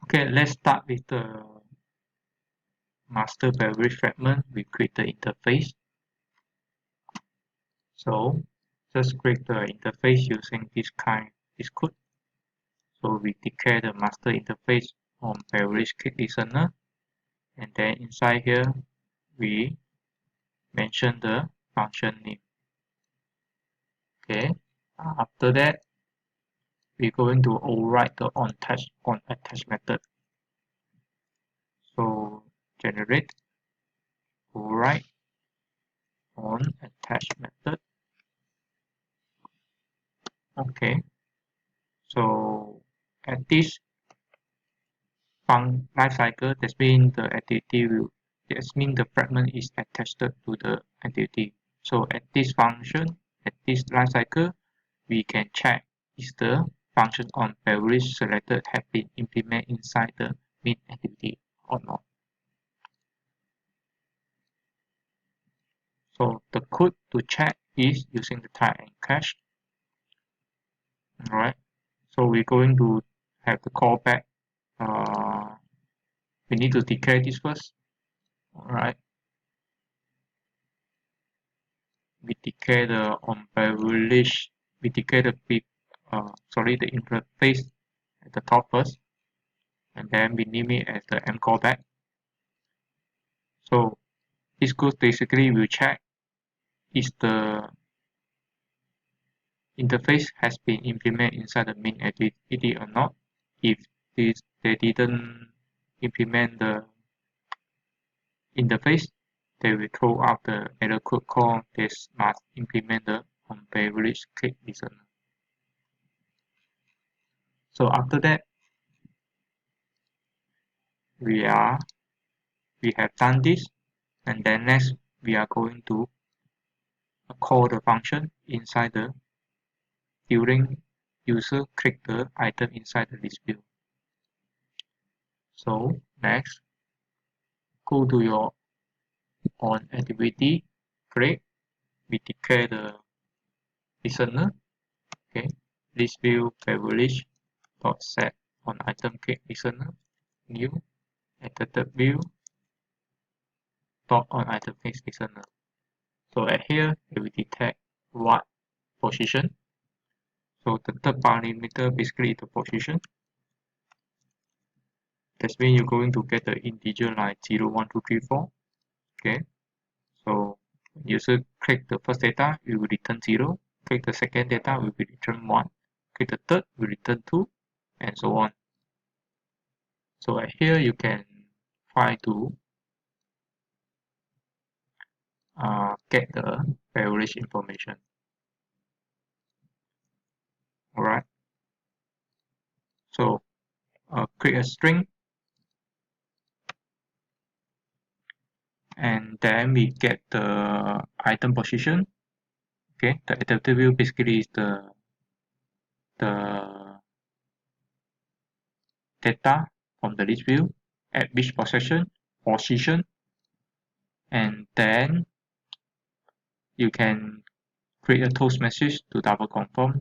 Okay, let's start with the master beverage fragment. We create the interface. So just create the interface using this code. So we declare the master interface on beverage cake listener, and then inside here we mention the function name. Okay. After that, we're going to override the onAttach method. So generate override onAttach method. Okay. So at this life cycle, that means the activity will that means the fragment is attached to the activity. So at this function, at this life cycle, we can check is the function on beverage selected have been implemented inside the main activity or not. So the code to check is using the try and catch. Alright. So we're going to have the callback. We need to declare this first. Alright. We declare the on beverage. We declare the the interface at the top first, and then we name it as the m callback. So this code basically will check is the interface has been implemented inside the main activity or not. If they didn't implement the interface, they will throw out the error code called this must implement the on beverage cake listener. So after that, we have done this, and then next we are going to call the function inside the during user click the item inside the list view. So next, go to your on activity, create. We declare the listener. Okay, list view beverage dot set on item click listener new edited view dot on item click listener. So at here it will detect what position. So the third parameter basically is the position. That's means you're going to get the integer like 0, 1, 2, 3, 4. Okay. So when user click the first data, it will return 0. Click the second data, will return 1. Click the third, will return 2, and so on. So at here you can try to get the beverage information. Alright. So create a string, and then we get the item position. Okay, the adaptive view basically is the data from the list view at which position, and then you can create a toast message to double confirm.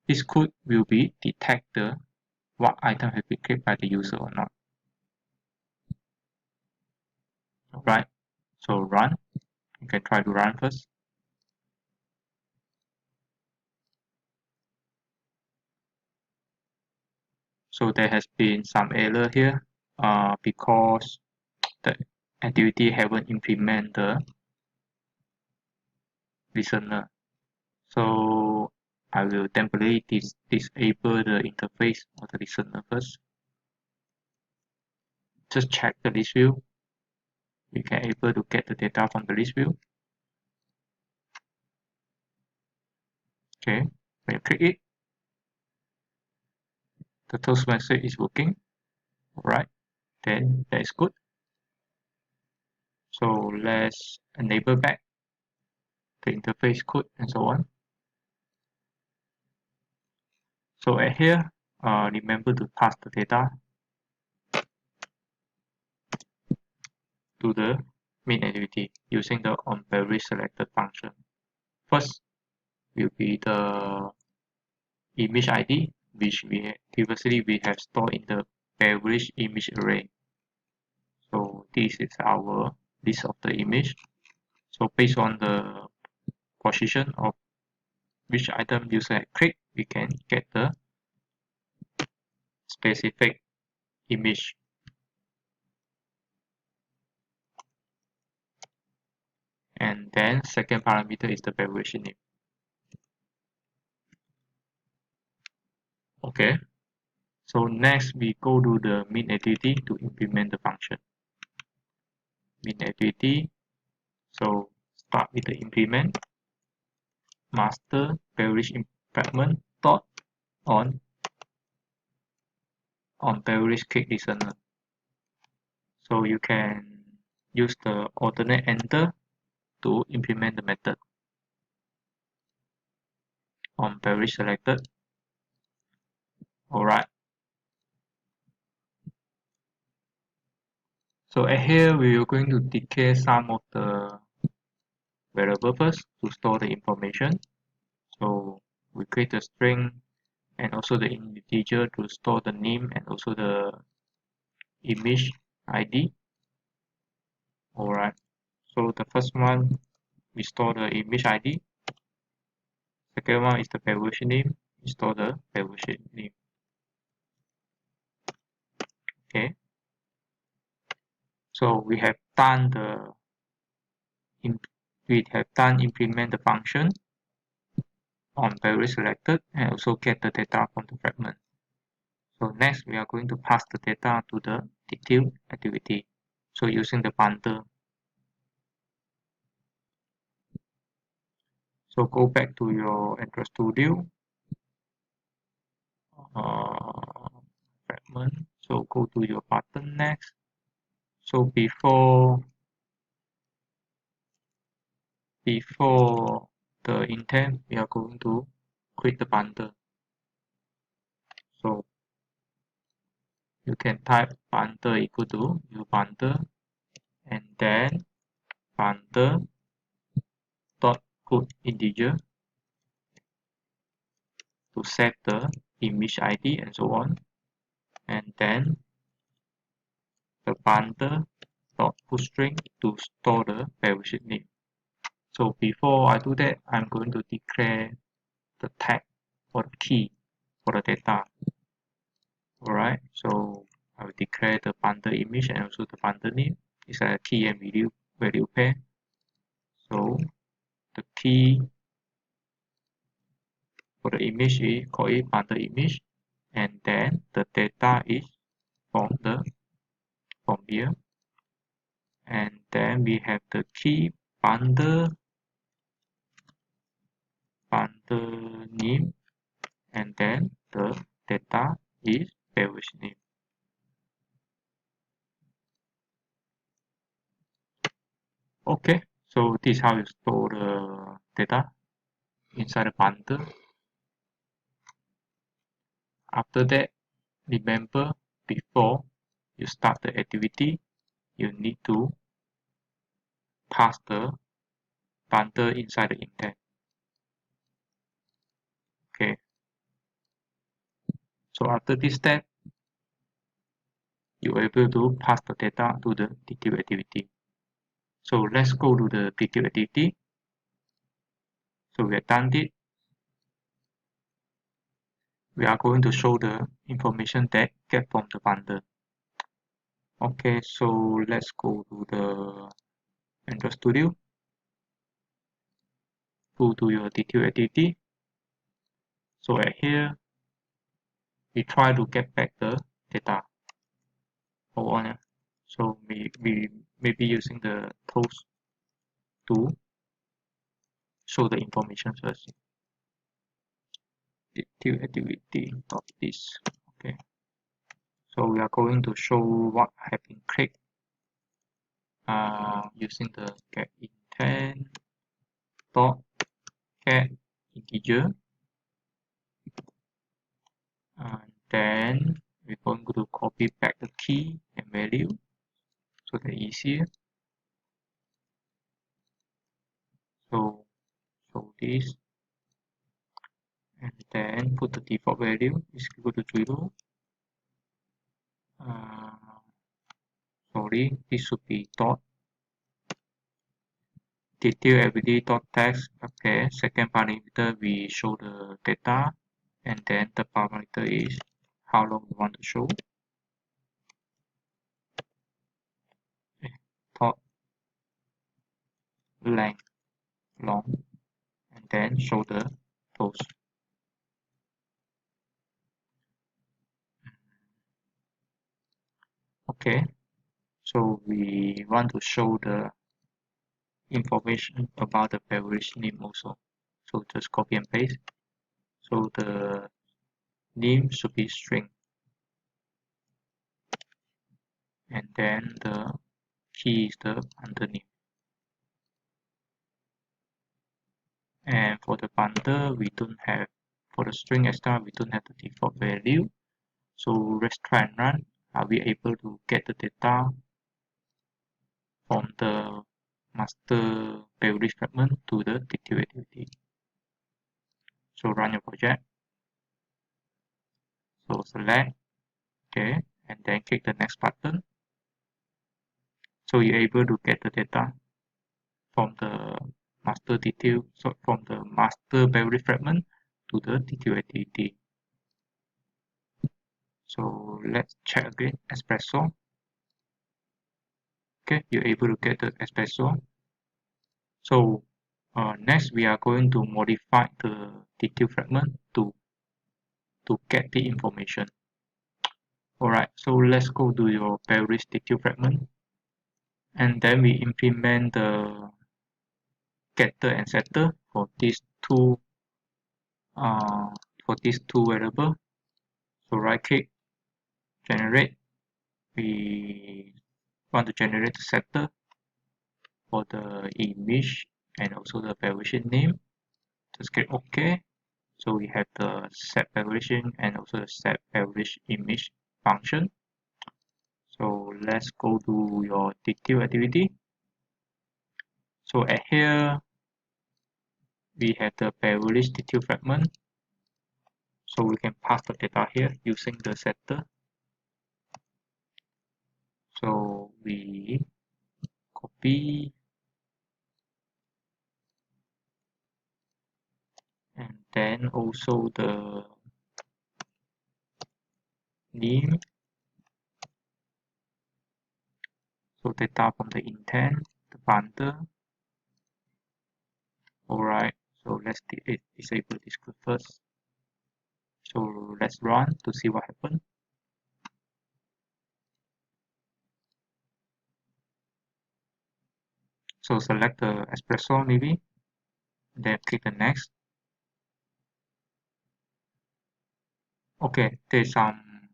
This code will be detect what item has been clicked by the user or not. Alright, so run. You can try to run first. So there has been some error here because the activity haven't implemented the listener. So I will temporarily disable the interface of the listener first. Just check the list view. We can able to get the data from the list view. Okay, when you click it, the toast message is working. Alright, then that is good. So let's enable back the interface code and so on. So at here, remember to pass the data to the main activity using the on beverage selected function. First will be the image ID. which previously we have stored in the beverage image array. So this is our list of the image. So based on the position of which item user had clicked, we can get the specific image. And then second parameter is the beverage name. Okay. So next we go to the min activity to implement the function. Min activity. So start with the implement master beverage fragment dot on beverage cake listener. So you can use the alternate enter to implement the method on beverage selected. Alright. So at here we are going to declare some of the variable first to store the information. So we create a string and also the integer to store the name and also the image ID. Alright. So the first one we store the image ID. Second one is the beverage name. We store the beverage name. Okay. So we have done implement the function on beverage selected and also get the data from the fragment. So next we are going to pass the data to the detailed activity. So using the bundle. So go back to your Android Studio. Fragment. So go to your button next. So before the intent, we are going to create the bundle. So you can type bundle equal to new bundle and then bundle dot put integer to set the image ID and so on, and then the bundle dot put string to store the beverage name. So before I do that, I'm going to declare the tag or the key for the data. Alright, so I will declare the bundle image and also the bundle name is a key and value pair. So the key for the image is call it bundle image, and then the data is from here, and then we have the key bundle name, and then the data is beverage name. Okay, so this is how you store the data inside the bundle. After that, remember before you start the activity, you need to pass the bundle inside the intent. Okay. So after this step, you're able to pass the data to the detailed activity. So let's go to the detailed activity. So we have done it. We are going to show the information that get from the bundle. Okay, so let's go to the Android Studio. Go to your detailed activity. So at here, we try to get back the data. Hold on. So we may be using the toast to show the information first. Detailed activity of this. Okay. So we are going to show what have been clicked using the get intent dot get integer, and then we're going to copy back the key and value so that easier. So this, and then put the default value is equal to 0. Sorry, this should be dot detail everyday dot text. Okay, second parameter we show the data, and then the parameter is how long we want to show. Dot length long, and then show the post. Okay, so we want to show the information about the beverage name also. So just copy and paste. So the name should be string, and then the key is the underneath. And for the bundle, we don't have, for the string extra, we don't have the default value. So let's try and run. Are we able to get the data from the master beverage fragment to the detail activity? So run your project. So select, okay, and then click the next button. So you're able to get the data from the master detail, so from the master beverage fragment to the detail activity. So let's check again, espresso. Okay, you're able to get the espresso. So next we are going to modify the detail fragment to get the information. Alright, so let's go to your beverage detail fragment, and then we implement the getter and setter for these two variables. So right click, generate. We want to generate the setter for the image and also the beverage name. Just click OK. So we have the set beverage and also the set beverage image function. So let's go to your detail activity. So at here we have the beverage detail fragment. So we can pass the data here using the setter. So we copy and then also the name. So data from the intent, the bundle. Alright, so let's disable this group first. So let's run to see what happens. So select the espresso maybe, then click the next. Okay, there's some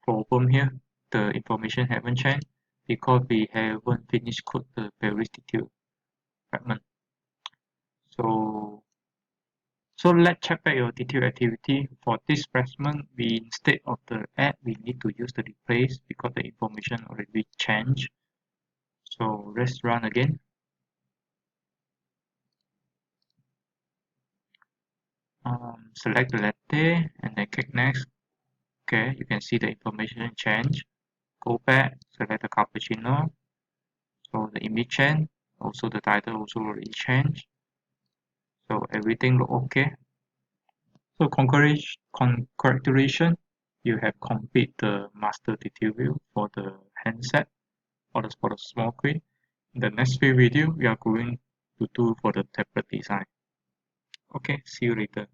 problem here. The information haven't changed because we haven't finished code the beverage detail fragment. So let's check back your detail activity. For this fragment, we instead of the add, we need to use the replace because the information already changed. So let's run again. Select the latte and then click next. Okay, you can see the information change. Go back, select the cappuccino. So the image change, also the title also already changed. So everything look okay. So congratulations, you have completed the master detail view for the handset or for the small screen. In the next few video, we are going to do for the tablet design. Okay, see you later.